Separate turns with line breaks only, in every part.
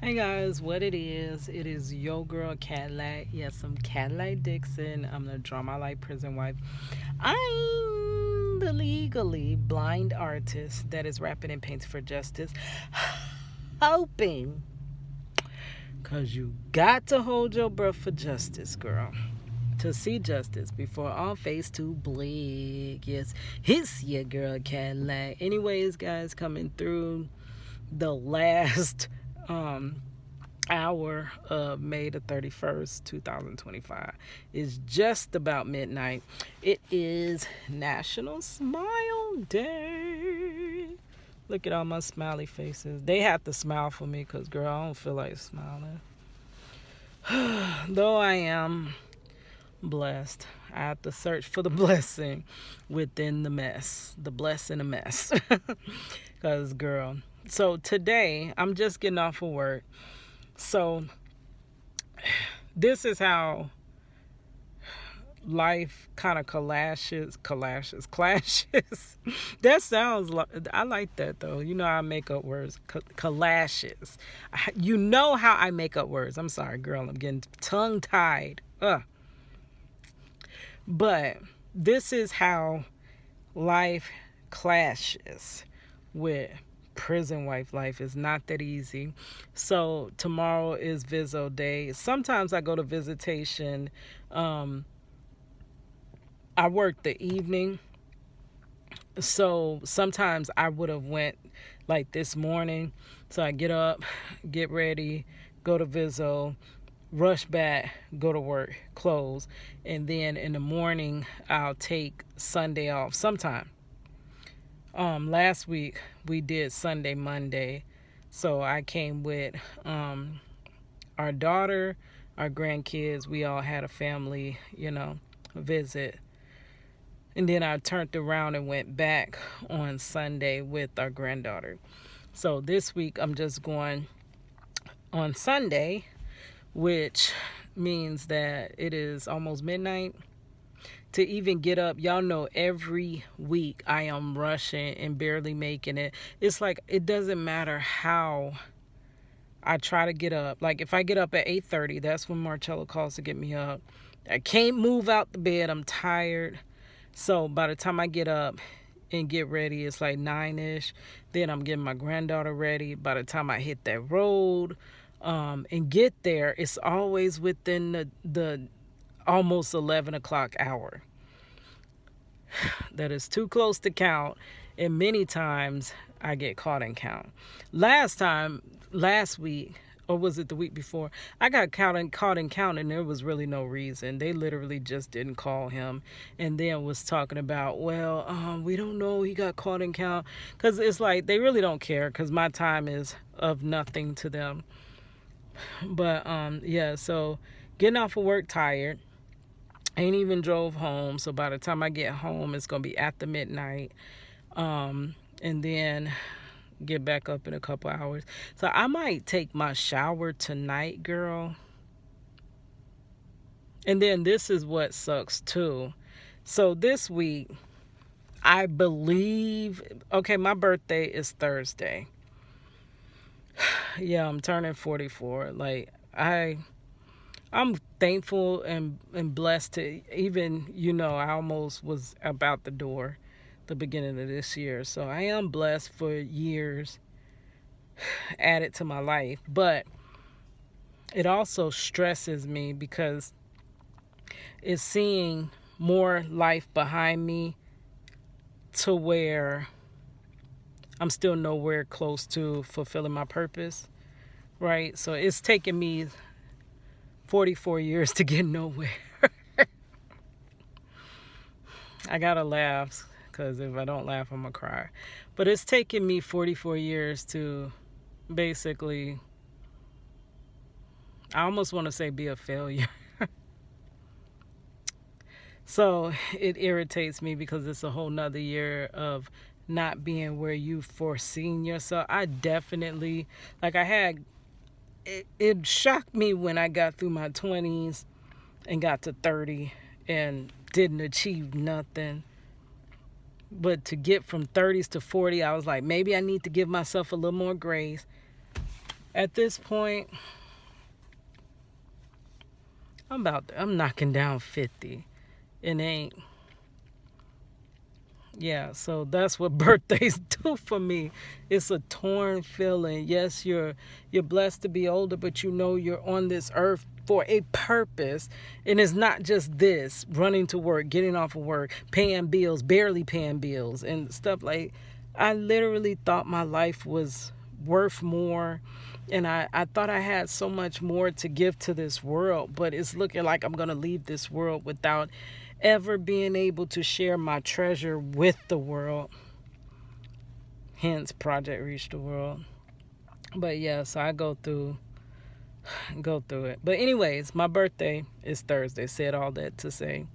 Hey guys, what it is your girl Cadillac. Yes, I'm Cadillac Dixon. I'm the Drama Life Prison Wife. I'm the legally blind artist that is rapping and painting for justice. Hoping, because you got to hold your breath for justice, girl. To see justice before all face too bleak. Yes, it's your girl Cadillac. Anyways, guys, coming through the last hour of May the 31st, 2025. It's just about midnight. It is National Smile Day. Look at all my smiley faces. They have to smile for me because, girl, I don't feel like smiling. Though I am blessed, I have to search for the blessing within the mess. The blessing a mess. Because, girl. So today, I'm just getting off of work. So this is how life kind of clashes. That sounds like, I like that though. You know how I make up words. Clashes. You know how I make up words. I'm sorry, girl. I'm getting tongue tied. But this is how life clashes with prison wife life. Is not that easy. So tomorrow is Viso day. Sometimes I go to Visitation. I work the evening, so sometimes I would have went like this morning. So I get up, get ready, go to Viso, rush back, go to work, close, and then in the morning I'll take Sunday off sometime. Last week we did Sunday, Monday. So I came with our daughter, our grandkids. We all had a family, visit. And then I turned around and went back on Sunday with our granddaughter. So this week I'm just going on Sunday, which means that it is almost midnight. To even get up, y'all know every week I am rushing and barely making it. It's like it doesn't matter how I try to get up. Like if I get up at 8:30, that's when Marcello calls to get me up. I can't move out the bed. I'm tired. So by the time I get up and get ready, it's like 9-ish. Then I'm getting my granddaughter ready. By the time I hit that road and get there, it's always within the almost 11 o'clock hour. That is too close to count, and many times I get caught in count. Last week, or was it the week before, I got caught in count, and there was really no reason. They literally just didn't call him, and then was talking about, well, we don't know, he got caught in count, because it's like they really don't care, because my time is of nothing to them. But yeah, so getting off of work tired. Ain't even drove home, so by the time I get home, it's gonna be after midnight, and then get back up in a couple hours. So I might take my shower tonight, girl. And then this is what sucks too. So this week, I believe, okay, my birthday is Thursday. Yeah, I'm turning 44. Like I'm thankful and blessed to even, I almost was about the door the beginning of this year. So I am blessed for years added to my life. But it also stresses me because it's seeing more life behind me to where I'm still nowhere close to fulfilling my purpose, right? So it's taken me 44 years to get nowhere. I gotta laugh because if I don't laugh, I'm gonna cry. But it's taken me 44 years to basically, I almost want to say be a failure. So it irritates me because it's a whole nother year of not being where you foreseen yourself. I definitely, like I had, it shocked me when I got through my 20s and got to 30 and didn't achieve nothing. But to get from 30s to 40, I was like, maybe I need to give myself a little more grace. At this point, I'm knocking down 50. It ain't. Yeah, so that's what birthdays do for me. It's a torn feeling. Yes, you're blessed to be older, but you know you're on this earth for a purpose. And it's not just this, running to work, getting off of work, paying bills, barely paying bills and stuff. Like, I literally thought my life was worth more, and I thought I had so much more to give to this world, but it's looking like I'm going to leave this world without ever being able to share my treasure with the world. Hence Project Reach the World. But yeah, so I go through it. But anyways, my birthday is Thursday. Said all that to say.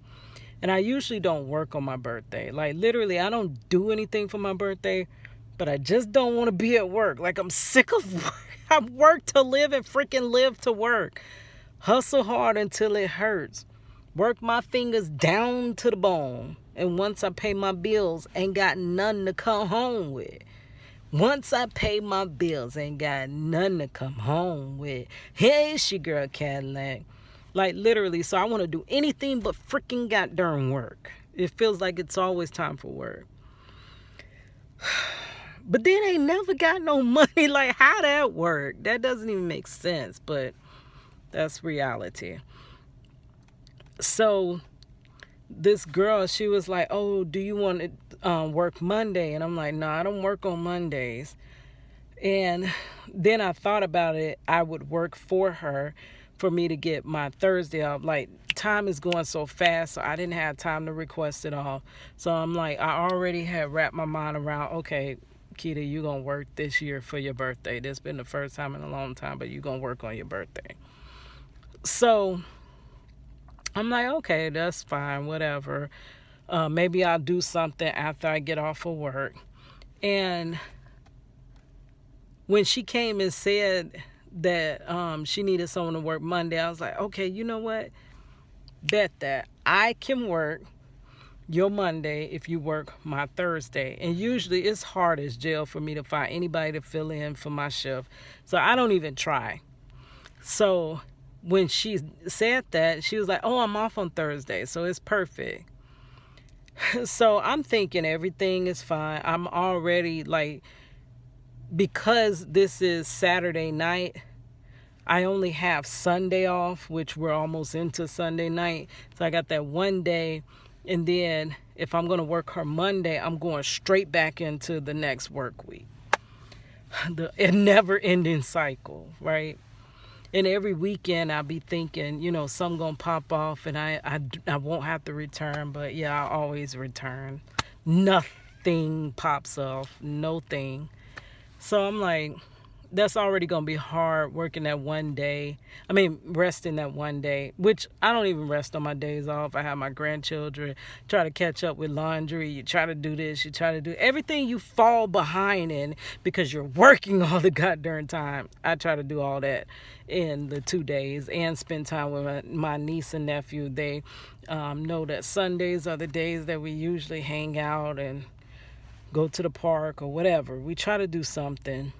And I usually don't work on my birthday. Like, literally, I don't do anything for my birthday, but I just don't want to be at work. Like, I'm sick of work. I work to live and freaking live to work. Hustle hard until it hurts. Work my fingers down to the bone. And once I pay my bills, ain't got nothing to come home with. Once I pay my bills, ain't got nothing to come home with. Hey, it's your girl Cadillac. Like, literally, so I want to do anything but freaking goddamn work. It feels like it's always time for work. But then ain't never got no money. Like, how that work? That doesn't even make sense, but that's reality. So this girl, she was like, oh, do you want to work Monday? And I'm like, no, I don't work on Mondays. And then I thought about it. I would work for her for me to get my Thursday off. Like, time is going so fast, so I didn't have time to request it off. So I'm like, I already had wrapped my mind around, okay, Keita, you're going to work this year for your birthday. This has been the first time in a long time, but you're going to work on your birthday. So I'm like, okay, that's fine, whatever. Maybe I'll do something after I get off of work. And when she came and said that she needed someone to work Monday, I was like, okay, you know what? Bet that I can work your Monday if you work my Thursday. And usually it's hard as jail for me to find anybody to fill in for my shift. So I don't even try. So when she said that, she was like, oh, I'm off on Thursday, so it's perfect. So I'm thinking everything is fine. I'm already like, because this is Saturday night, I only have Sunday off, which we're almost into Sunday night. So I got that one day. And then if I'm going to work her Monday, I'm going straight back into the next work week. A never-ending cycle, right? And every weekend I'll be thinking, you know, something going to pop off and I won't have to return. But yeah, I always return. Nothing pops off. No thing. So I'm like, that's already going to be hard working that one day. I mean, resting that one day, which I don't even rest on my days off. I have my grandchildren, try to catch up with laundry. You try to do this, you try to do everything you fall behind in because you're working all the goddamn time. I try to do all that in the 2 days and spend time with my niece and nephew. They know that Sundays are the days that we usually hang out and go to the park or whatever. We try to do something.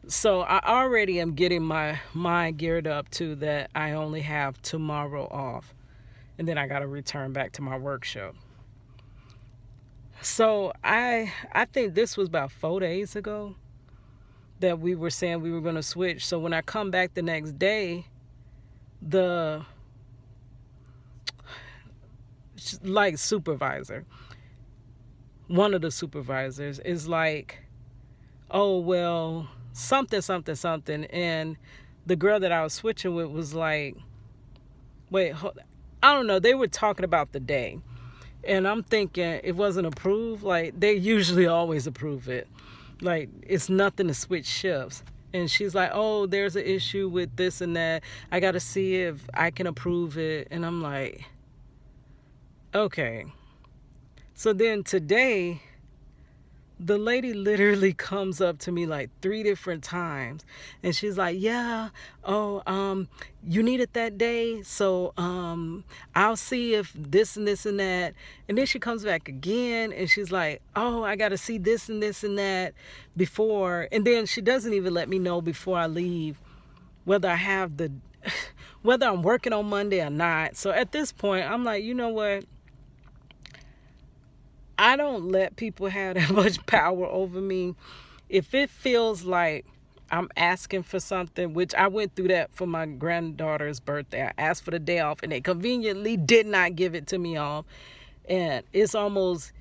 So I already am getting my mind geared up to that I only have tomorrow off. And then I got to return back to my workshop. So I think this was about 4 days ago that we were saying we were going to switch. So when I come back the next day, the like supervisor, one of the supervisors is like, oh, well, something. And the girl that I was switching with was like, wait, I don't know. They were talking about the day. And I'm thinking it wasn't approved. Like, they usually always approve it. Like, it's nothing to switch shifts. And she's like, oh, there's an issue with this and that. I got to see if I can approve it. And I'm like, okay. So then today, The lady literally comes up to me like 3 different times, and she's like, yeah, oh, you need it that day, so I'll see if this and this and that. And then she comes back again, and she's like, oh, I gotta see this and this and that before. And then she doesn't even let me know before I leave whether I have the whether I'm working on Monday or not. So at this point, I'm like, you know what, I don't let people have that much power over me. If it feels like I'm asking for something, which I went through that for my granddaughter's birthday. I asked for the day off, and they conveniently did not give it to me off. And it's almost,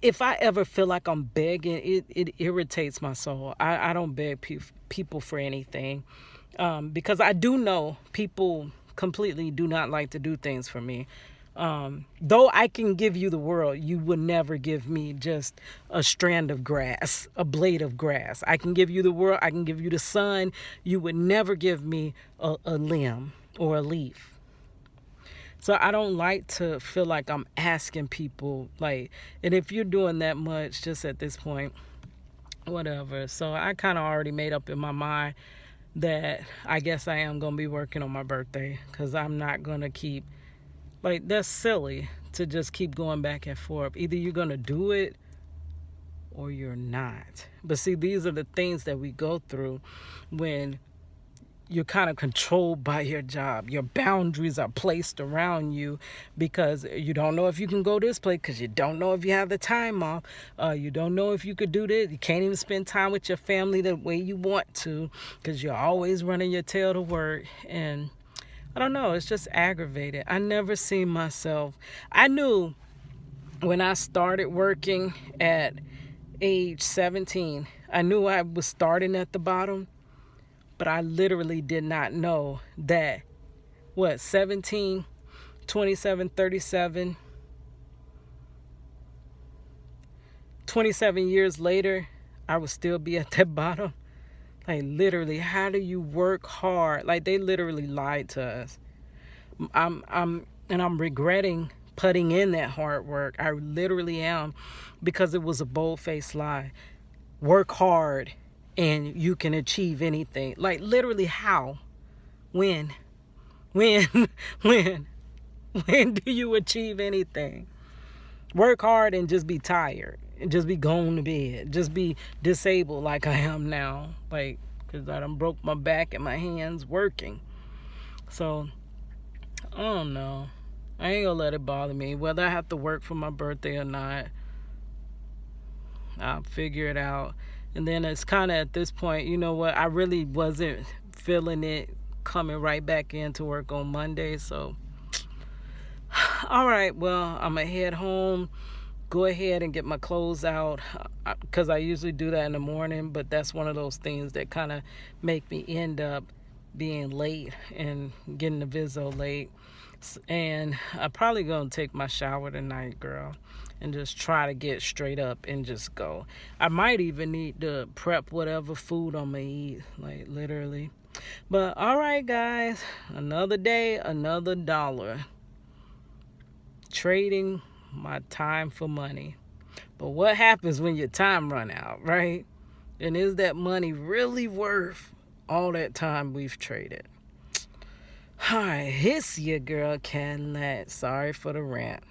if I ever feel like I'm begging, it irritates my soul. I don't beg people for anything, because I do know people completely do not like to do things for me. Though I can give you the world, you would never give me just a strand of grass, a blade of grass. I can give you the world, I can give you the sun. You would never give me a limb or a leaf. So I don't like to feel like I'm asking people, like, and if you're doing that much, just at this point, whatever. So I kind of already made up in my mind that I guess I am going to be working on my birthday, because I'm not going to keep, like, that's silly to just keep going back and forth. Either you're going to do it or you're not. But see, these are the things that we go through when you're kind of controlled by your job. Your boundaries are placed around you because you don't know if you can go this place, because you don't know if you have the time off. You don't know if you could do this. You can't even spend time with your family the way you want to, because you're always running your tail to work. And I don't know, it's just aggravated. I never seen myself. I knew when I started working at age 17, I knew I was starting at the bottom, but I literally did not know that, 17, 27, 37, 27 years later, I would still be at that bottom. Like, literally, how do you work hard? Like, they literally lied to us. I'm regretting putting in that hard work. I literally am, because it was a bold-faced lie. Work hard and you can achieve anything. Like, literally, how? When? When? when? When do you achieve anything? Work hard and just be tired. And just be going to bed. Just be disabled like I am now. Like, because I done broke my back and my hands working. So, I don't know. I ain't gonna let it bother me. Whether I have to work for my birthday or not, I'll figure it out. And then it's kind of at this point, you know what? I really wasn't feeling it coming right back into work on Monday. So, all right, well, I'm going to head home, go ahead and get my clothes out, because I usually do that in the morning. But that's one of those things that kind of make me end up being late and getting the Viso late. And I'm probably going to take my shower tonight, girl, and just try to get straight up and just go. I might even need to prep whatever food I'm going to eat, like, literally. But all right, guys, another day, another dollar. Trading my time for money. But what happens when your time run out, right? And is that money really worth all that time we've traded? Hi, it's your girl Cadillac. Sorry for the rant.